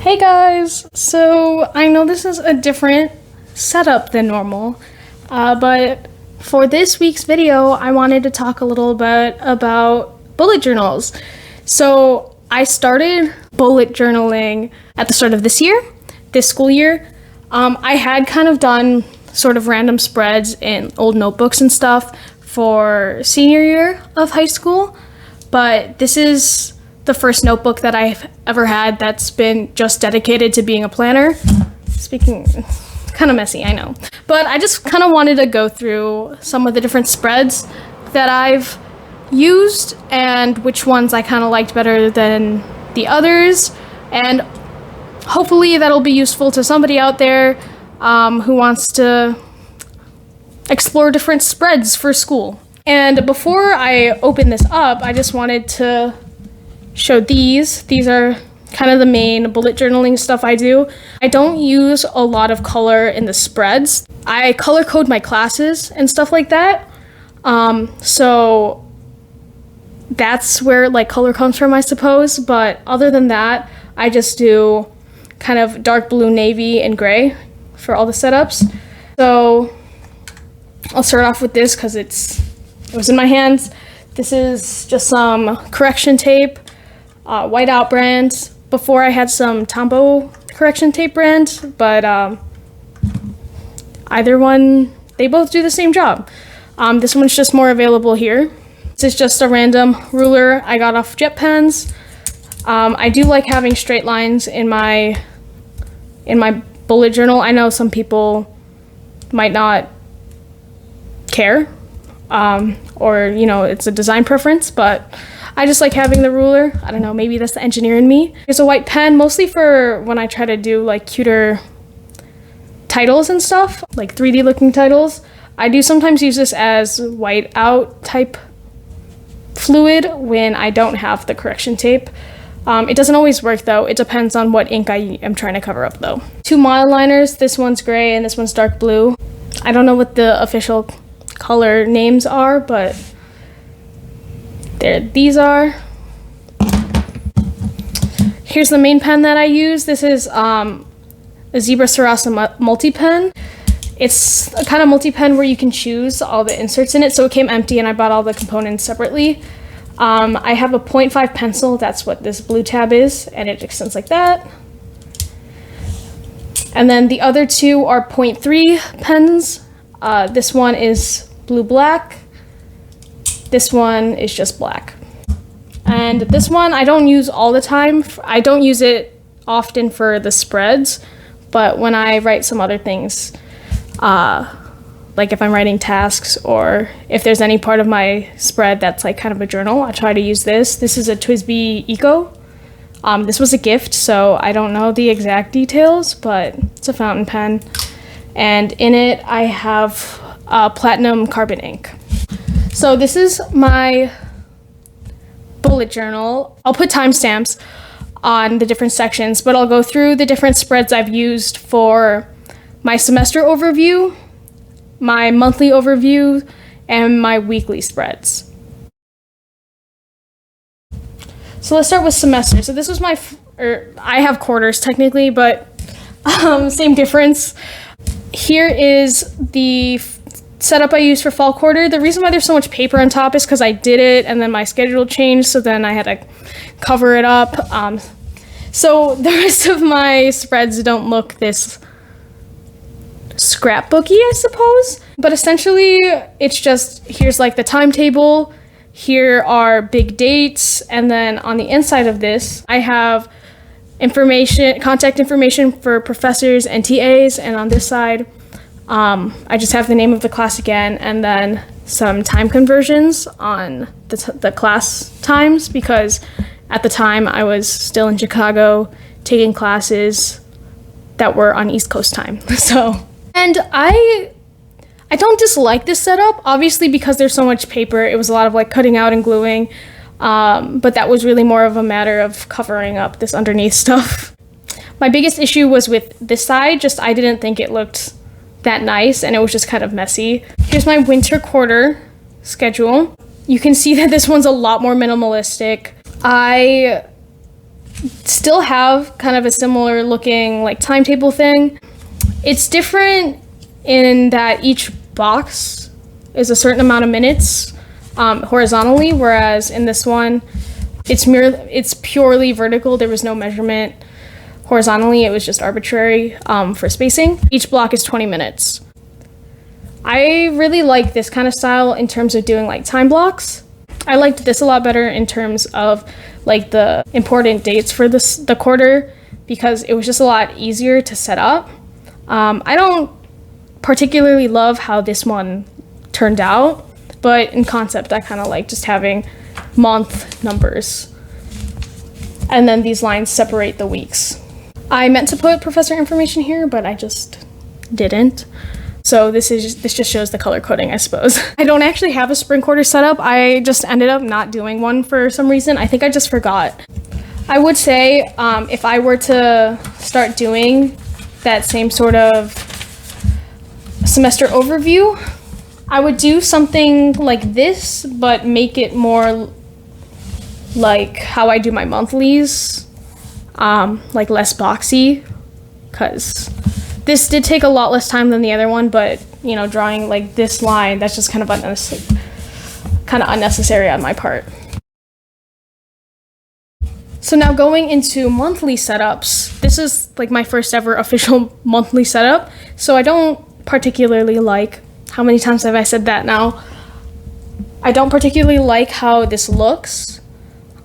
Hey guys! So I know this is a different setup than normal, but for this week's video, I wanted to talk a little bit about bullet journals. So I started bullet journaling at the start of this school year. I had kind of done sort of random spreads in old notebooks and stuff for senior year of high school, but this is the first notebook that I've ever had that's been just dedicated to being a planner. Speaking, kind of messy, I know. But I just kind of wanted to go through some of the different spreads that I've used and which ones I kind of liked better than the others. And hopefully that'll be useful to somebody out there who wants to explore different spreads for school. And before I open this up, I just wanted to show these. These are kind of the main bullet journaling stuff I do. I don't use a lot of color in the spreads. I color code my classes and stuff like that. So that's where like color comes from, I suppose. But other than that, I just do kind of dark blue, navy, and gray for all the setups. So I'll start off with this because it was in my hands. This is just some correction tape. Whiteout brand. Before I had some Tombow correction tape brand, but either one, they both do the same job. This one's just more available here. This is just a random ruler I got off Jet Pens. I do like having straight lines in my bullet journal. I know some people might not care, or it's a design preference, but I just like having the ruler. I don't know, maybe that's the engineer in me. Here's a white pen, mostly for when I try to do like cuter titles and stuff, like 3D looking titles. I do sometimes use this as white out type fluid when I don't have the correction tape. It doesn't always work though. It depends on what ink I am trying to cover up though. Two mile liners, this one's gray and this one's dark blue. I don't know what the official color names are, but there these are. Here's the main pen that I use. This is a Zebra Sarasa multi-pen. It's a kind of multi-pen where you can choose all the inserts in it, so it came empty and I bought all the components separately. I have a 0.5 pencil, that's what this blue tab is, and it extends like that. And then the other two are 0.3 pens. This one is blue-black. This one is just black. And this one I don't use all the time. I don't use it often for the spreads, but when I write some other things, like if I'm writing tasks or if there's any part of my spread that's like kind of a journal, I try to use this. This is a TWSBI Eco. This was a gift, so I don't know the exact details, but it's a fountain pen. And in it I have platinum carbon ink. So this is my bullet journal. I'll put timestamps on the different sections, but I'll go through the different spreads I've used for my semester overview, my monthly overview, and my weekly spreads. So let's start with semester. So this was I have quarters technically, but same difference. Here is the setup I use for fall quarter. The reason why there's so much paper on top is because I did it and then my schedule changed, so then I had to cover it up. So the rest of my spreads don't look this scrapbooky, I suppose. But essentially, it's just, here's like the timetable, here are big dates, and then on the inside of this, I have contact information for professors and TAs, and on this side, I just have the name of the class again, and then some time conversions on the class times, because at the time I was still in Chicago taking classes that were on East Coast time. And I don't dislike this setup, obviously because there's so much paper. It was a lot of like cutting out and gluing, but that was really more of a matter of covering up this underneath stuff. My biggest issue was with this side, just I didn't think it looked that nice and it was just kind of messy. Here's my winter quarter schedule. You can see that this one's a lot more minimalistic. I still have kind of a similar looking like timetable thing. It's different in that each box is a certain amount of minutes horizontally, whereas in this one it's purely vertical. There was no measurement horizontally, it was just arbitrary for spacing. Each block is 20 minutes. I really like this kind of style in terms of doing like time blocks. I liked this a lot better in terms of like the important dates for the quarter, because it was just a lot easier to set up. I don't particularly love how this one turned out, but in concept I kind of like just having month numbers, and then these lines separate the weeks. I meant to put professor information here, but I just didn't. So this just shows the color coding, I suppose. I don't actually have a spring quarter set up. I just ended up not doing one for some reason. I think I just forgot. I would say if I were to start doing that same sort of semester overview, I would do something like this, but make it more like how I do my monthlies, like less boxy, because this did take a lot less time than the other one, but you know, drawing like this line, that's just kind of unnecessary on my part. So now going into monthly setups, this is like my first ever official monthly setup, so I don't particularly like, how many times have I said that now? I don't particularly like how this looks,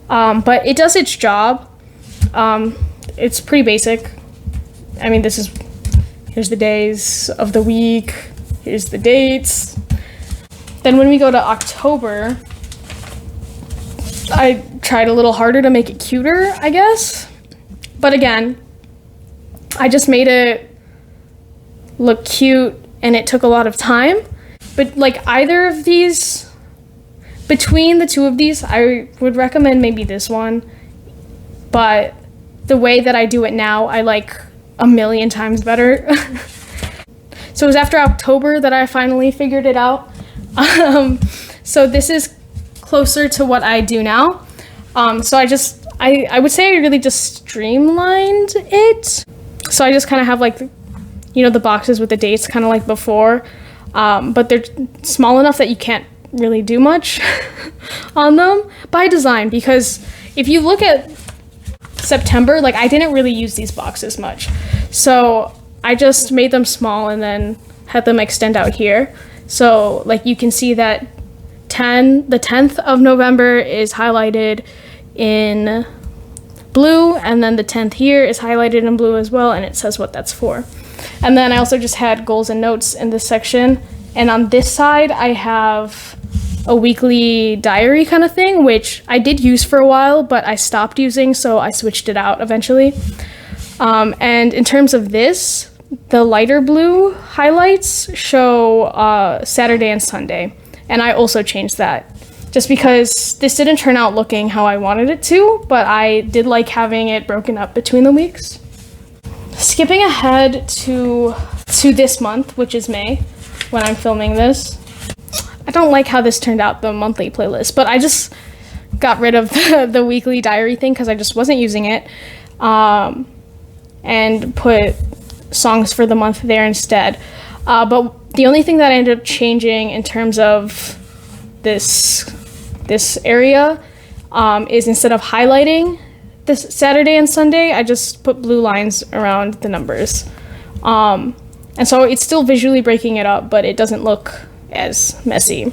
but it does its job. It's pretty basic. I mean, here's the days of the week, here's the dates. Then when we go to October, I tried a little harder to make it cuter, I guess. But again, I just made it look cute and it took a lot of time. But like either of these, between the two of these, I would recommend maybe this one. But the way that I do it now, I like a million times better. So it was after October that I finally figured it out. So this is closer to what I do now. So I would say I really just streamlined it. So I just kind of have like, you know, the boxes with the dates kind of like before, but they're small enough that you can't really do much on them by design, because if you look at September, like I didn't really use these boxes much. So I just made them small and then had them extend out here. So like you can see that the 10th of November is highlighted in blue, and then the 10th here is highlighted in blue as well, and it says what that's for. And then I also just had goals and notes in this section. And on this side, I have a weekly diary kind of thing, which I did use for a while, but I stopped using, so I switched it out eventually. And in terms of this, the lighter blue highlights show Saturday and Sunday. And I also changed that just because this didn't turn out looking how I wanted it to, but I did like having it broken up between the weeks. Skipping ahead to this month, which is May, when I'm filming this. I don't like how this turned out, the monthly playlist, but I just got rid of the weekly diary thing because I just wasn't using it, and put songs for the month there instead. But the only thing that I ended up changing in terms of this area is instead of highlighting this Saturday and Sunday, I just put blue lines around the numbers. And so it's still visually breaking it up, but it doesn't look as messy.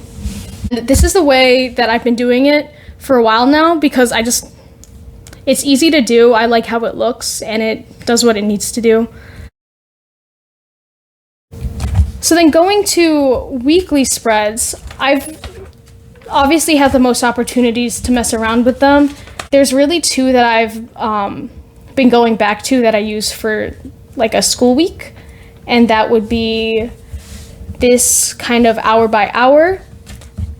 This is the way that I've been doing it for a while now, because it's easy to do. I like how it looks and it does what it needs to do. So then going to weekly spreads, I've obviously had the most opportunities to mess around with them. There's really two that I've been going back to that I use for like a school week, and that would be this kind of hour by hour,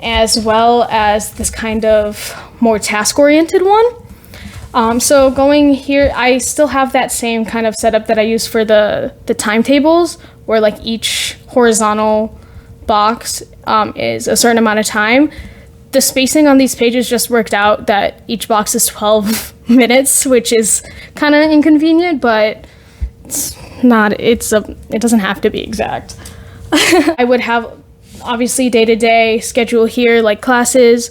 as well as this kind of more task-oriented one. So going here, I still have that same kind of setup that I use for the timetables, where like each horizontal box is a certain amount of time. The spacing on these pages just worked out that each box is 12 minutes, which is kind of inconvenient, but it doesn't have to be exact. I would have obviously day-to-day schedule here, like classes,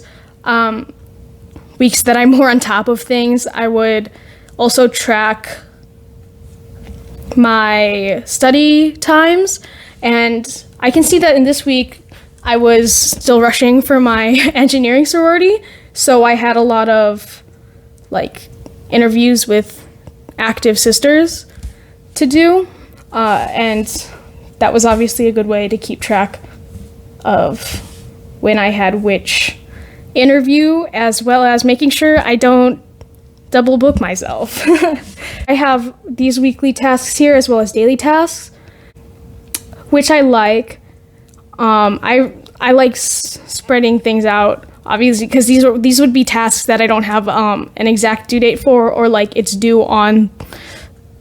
weeks that I'm more on top of things. I would also track my study times, and I can see that in this week I was still rushing for my engineering sorority, so I had a lot of like interviews with active sisters to do, and that was obviously a good way to keep track of when I had which interview, as well as making sure I don't double book myself. I have these weekly tasks here as well as daily tasks, which I like. I like spreading things out, obviously, because these would be tasks that I don't have an exact due date for, or like it's due on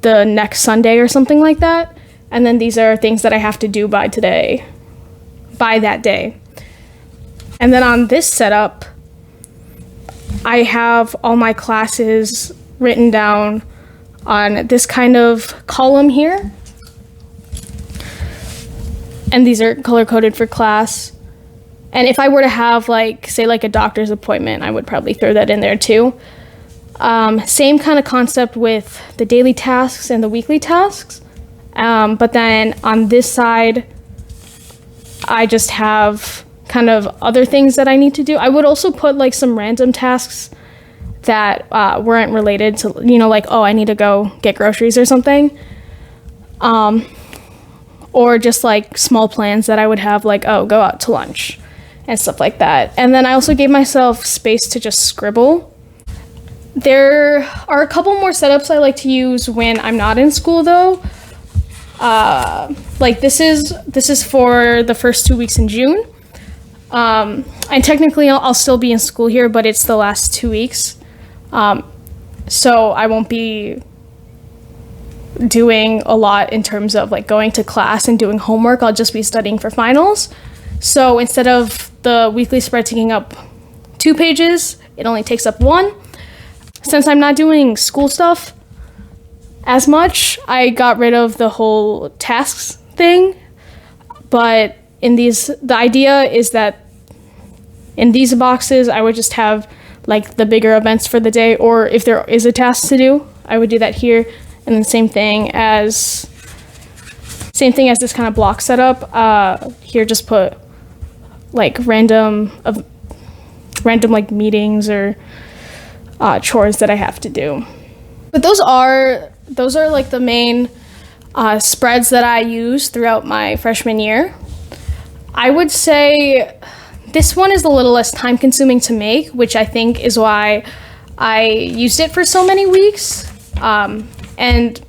the next Sunday or something like that. And then these are things that I have to do by that day. And then on this setup, I have all my classes written down on this kind of column here. And these are color-coded for class. And if I were to have, like, say, like a doctor's appointment, I would probably throw that in there too. Same kind of concept with the daily tasks and the weekly tasks. But then on this side, I just have kind of other things that I need to do. I would also put like some random tasks that weren't related to, like, oh, I need to go get groceries or something. Or just like small plans that I would have, like, oh, go out to lunch and stuff like that. And then I also gave myself space to just scribble. There are a couple more setups I like to use when I'm not in school though. Like this is for the first 2 weeks in June. And technically I'll still be in school here, but it's the last 2 weeks. So I won't be doing a lot in terms of like going to class and doing homework. I'll just be studying for finals. So instead of the weekly spread taking up 2 pages, it only takes up 1. Since I'm not doing school stuff as much, I got rid of the whole tasks thing. But the idea is that in these boxes, I would just have like the bigger events for the day, or if there is a task to do, I would do that here. And then same thing as this kind of block setup. Here, just put like random like meetings or chores that I have to do. But those are like the main spreads that I use throughout my freshman year. I would say this one is a little less time consuming to make, which I think is why I used it for so many weeks. And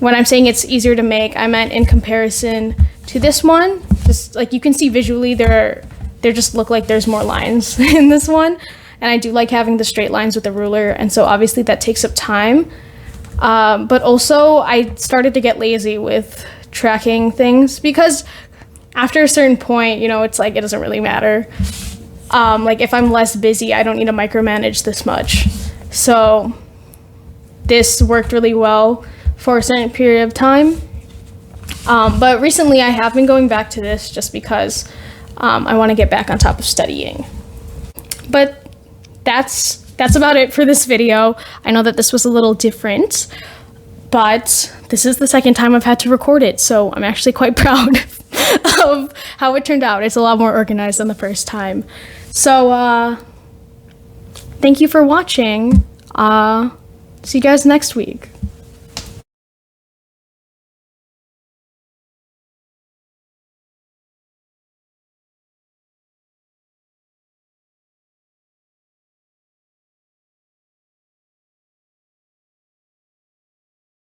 when I'm saying it's easier to make, I meant in comparison to this one. Just like you can see visually, there just look like there's more lines in this one. And I do like having the straight lines with the ruler, and so obviously that takes up time. But also I started to get lazy with tracking things, because after a certain point, it's like it doesn't really matter. Like if I'm less busy, I don't need to micromanage this much. So this worked really well for a certain period of time. But recently I have been going back to this just because I want to get back on top of studying. But that's about it for this video. I know that this was a little different, but this is the second time I've had to record it, so I'm actually quite proud of how it turned out. It's a lot more organized than the first time. So thank you for watching. See you guys next week.